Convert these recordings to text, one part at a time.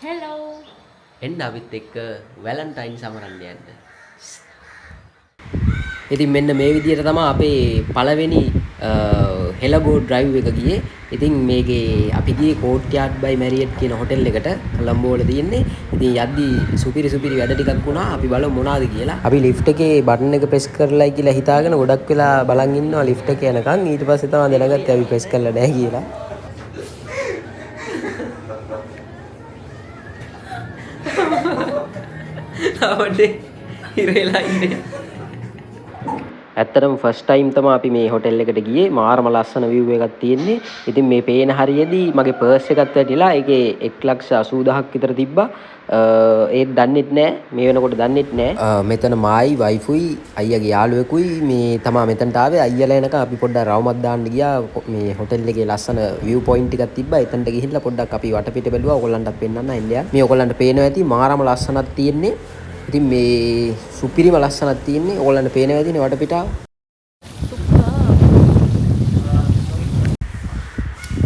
Hello. එන්න අපිත් එක්ක වැලන්ටයින් සමරන්න යන්න. ඉතින් මෙන්න මේ විදිහට තමයි අපේ පළවෙනි හෙලගෝ ඩ්‍රයිව් එක ගියේ. ඉතින් මේකේ අපි ගියේ කෝට්යාඩ් බයි මැරියට් කියන හොටෙල් එකට කොළඹ වල තියෙන්නේ. ඉතින් යද්දි සුපිරි වැඩ ටිකක් වුණා. අපි බලමු මොනවද කියලා. අපි ලිෆ්ට් එකේ බටන් එක ප්‍රෙස් කරලායි කියලා හිතාගෙන ගොඩක් වෙලා බලන් ඉන්නවා ලිෆ්ට් එක යනකම්. ඊට පස්සේ තමයි දැනගත්තේ අපි ප්‍රෙස් කරලා නැහැ කියලා. තාවඩේ ඉරේලා ඉන්නේ. ඇත්තටම ෆස්ට් ටයිම් තමයි අපි මේ හොටෙල් එකට ගියේ. මාරම ලස්සන view එකක් තියෙන්නේ. ඉතින් මේ පේන හරියේදී මගේ පර්ස් එකත් වැටිලා ඒකේ 1,80,000ක් විතර තිබ්බා. ඒත් දන්නෙත් නෑ. මේ වෙනකොට දන්නෙත් නෑ. මෙතන මායි වයිෆුයි අයියාගේ යාළුවෙකුයි මේ තමයි මෙතනට ආවේ. අයියලා එනකම් අපි පොඩ්ඩක් රවුමක් දාන්න ගියා. මේ හොටෙල් එකේ ලස්සන view point එකක් තිබ්බා. එතනට ගිහිල්ලා පොඩ්ඩක් අපි වටපිට බැලුවා. ඔයගොල්ලන්ටත් පෙන්නන්න ඉන්දියා. මේ ඔයගොල්ලන්ට පේනවා ඇති මාරම ලස්සනක් තියෙන්නේ. ඉතින් මේ සුපිරිම ලස්සනක් තියෙන්නේ. ඕගොල්ලන්ට පේනවා ඇතිනේ වටපිටාව.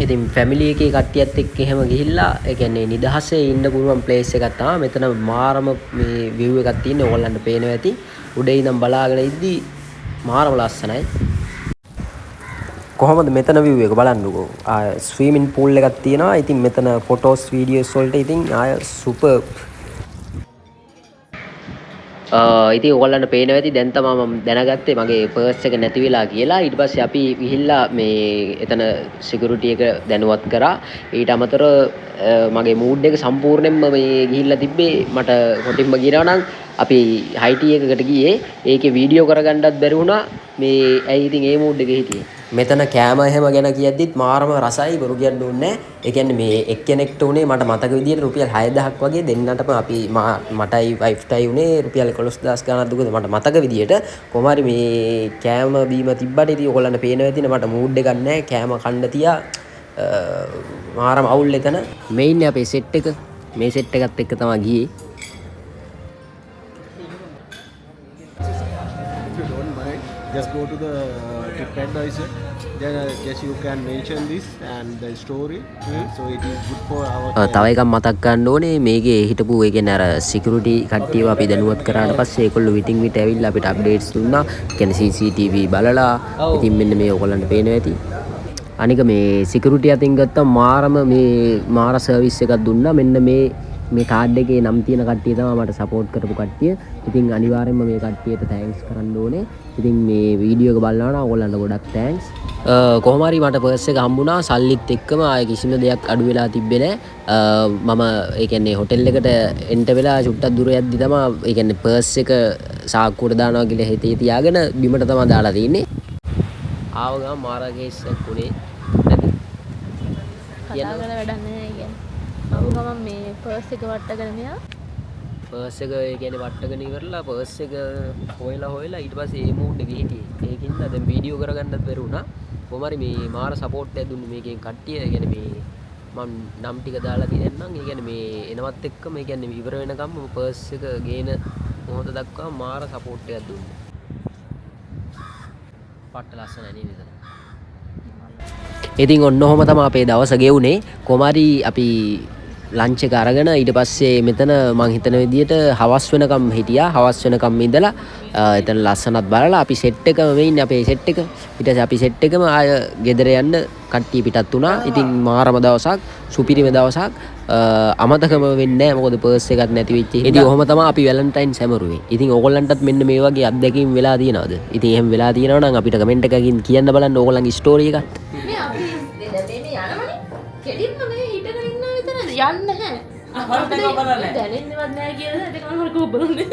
ඉතින් ෆැමිලි එකේ කට්ටියත් එක්ක එහෙම ගිහිල්ලා ඒ කියන්නේ නිදහසේ ඉන්න පුළුවන් ප්ලේස් එකක් තමයි. මෙතන මාරම මේ view එකක් තියෙන්නේ. ඕගොල්ලන්ට පේනවා ඇති. උඩේ ඉඳන් බලාගෙන ඉද්දි මාරම ලස්සනයි. කොහොමද මෙතන view එක බලන්නකෝ. ස්විමින් pool එකක් තියෙනවා. ඉතින් මෙතන ෆොටෝස් වීඩියෝස් වලට ඉතින් සුපර්. ඉතින් ඔයගොල්ලන්ට පේනවා ඇති දැන් තමයි මම දැනගත්තේ මගේ පර්ස් එක නැති වෙලා කියලා. ඊට පස්සේ අපි ගිහිල්ලා මේ එතන සිකියුරිටි එක දැනුවත් කරා. ඊට අමතරව මගේ මූඩ් එක සම්පූර්ණයෙන්ම මේ ගිහිල්ලා තිබ්බේ මට කොටින්ම කියනවා නම් අපි හයිටි එකකට ගියේ. ඒකේ වීඩියෝ කරගන්නත් බැරි වුණා. මේ ඇයි ඉතින් ඒ මූඩ් එකේ හිටියේ. මෙතන කෑම එහෙම ගැන කියද්දිත් මාරම රසයි බොරු කියන්න ඕනේ නැහැ. ඒ කියන්නේ මේ එක්කෙනෙක්ට උනේ මට මතක විදියට රුපියල් 6000ක් වගේ දෙන්නටම අපි මටයි වයිෆ්ටයි උනේ රුපියල් 11000 ගාණක් දුකද මට මතක විදියට. කොහොම හරි මේ කෑම බීම තිබ්බට ඉතින් ඔයගොල්ලන්ට පේනවා ඇතිනේ මට මූඩ් එකක් නැහැ. කෑම කන්න තියා මාරම අවුල් එතන. මේ ඉන්නේ අපේ සෙට් එක. මේ සෙට් එකත් එක්ක තමයි ගියේ. Just go to the TripAdvisor. Then just you can mention this and the story. So it is good for our. තව එකක් මතක් ගන්න ඕනේ මේකේ හිටපු ඒ කියන්නේ අර සිකියුරිටි කට්ටියව අපි දැනුවත් කරාට පස්සේ ඒගොල්ලෝ විටින් විට ඇවිල්ලා අපිට අප්ඩේට්ස් දුන්නා. කියන්නේ CCTV බලලා. ඉතින් මෙන්න මේ ඔයගොල්ලන්ට පේනවා ඇති. අනික මේ සිකියුරිටි අතින් ගත්තා මාරම මේ මාර සර්විස් එකක් දුන්නා. මෙන්න මේ කාඩ් එකේ නම් තියෙන කට්ටිය තමයි මට සපෝට් කරපු කට්ටිය. ඉතින් අනිවාර්යයෙන්ම මේ කට්ටියට තෑන්ක්ස් කරන්න ඕනේ. ඉතින් මේ වීඩියෝ එක බලනවා නම් ඔයගොල්ලන්ට ගොඩක් තෑන්ක්ස්. කොහොම හරි මට පර්ස් එක හම්බුණා. සල්ලිත් එක්කම ආයේ කිසිම දෙයක් අඩු වෙලා තිබ්බේ නැහැ. මම ඒ කියන්නේ හොටෙල් එකට එන්ට වෙලා චුට්ටක් දුර යද්දි තමයි ඒ කියන්නේ පර්ස් එක සාක්කුවට දානවා කියලා හිතේ තියාගෙන බිමට තමයි දාලා තින්නේ. ආව ගම මාරා කේස් එකක් උනේ. කතා කරලා වැඩක් නැහැ කියන්නේ. ආව ගමන් මේ පර්ස් එක වට්ටගෙන මෙයා පර්ස් එක ඒ කියන්නේ වට්ටගෙන ඉවරලා පර්ස් එක හොයලා ඊට පස්සේ ඒ මූඩ් එකේ හිටියේ. ඒකින්ද දැන් වීඩියෝ කරගන්නත් බැරි වුණා. කොහොම හරි මේ මාර සපෝට් එකක් දුන්නේ මේකෙන් කට්ටිය. ඒ කියන්නේ මේ මම නම් ටික දාලා තියෙන්නම්. ඒ කියන්නේ මේ එනවත් එක්කම ඒ කියන්නේ ඉවර වෙනකම් පර්ස් එක ගේන මොහොත දක්වා මාර සපෝට් එකක් දුන්නේ. පට්ට ලස්සනයි නේද එතන. ඉතින් ඔන්න ඔහොම තමයි අපේ දවස ගෙවුනේ. කොහොම හරි අපි ලන්ච් එක අරගෙන ඊට පස්සේ මෙතන මං හිතන විදියට හවස් වෙනකම් හිටියා. හවස් වෙනකම් ඉඳලා එතන ලස්සනත් බලලා අපි සෙට් එකම මේ ඉන්නේ අපේ සෙට් එක. ඊට පස්සේ අපි සෙට් එකම ආය ගෙදර යන්න කට්ටිය පිටත් වුණා. ඉතින් මාරම දවසක්, සුපිරිම දවසක්. අමතකම වෙන්නේ නැහැ මොකද පර්ස් එකක් නැති වෙච්ච ඉතින් ඔහොම තමයි අපි වැලන්ටයින් සැමරුවේ. ඉතින් ඕගොල්ලන්ටත් මෙන්න මේ වගේ අත්දැකීම් වෙලා තියෙනවද? ඉතින් එහෙම වෙලා තියෙනවා නම් අපිට කමෙන්ට් එකකින් කියන්න බලන්න ඕගොල්ලන්ගේ ස්ටෝරි එකක්. මේ අපි මේ යනවනේ. කෙලින්ම මේ හිටගෙන ඉන්නවා විතරද? යන්නේ නැහැ. අපිට දැනෙන්නේවත් නැහැ කියලා ඒක මම කෝබලුනේ.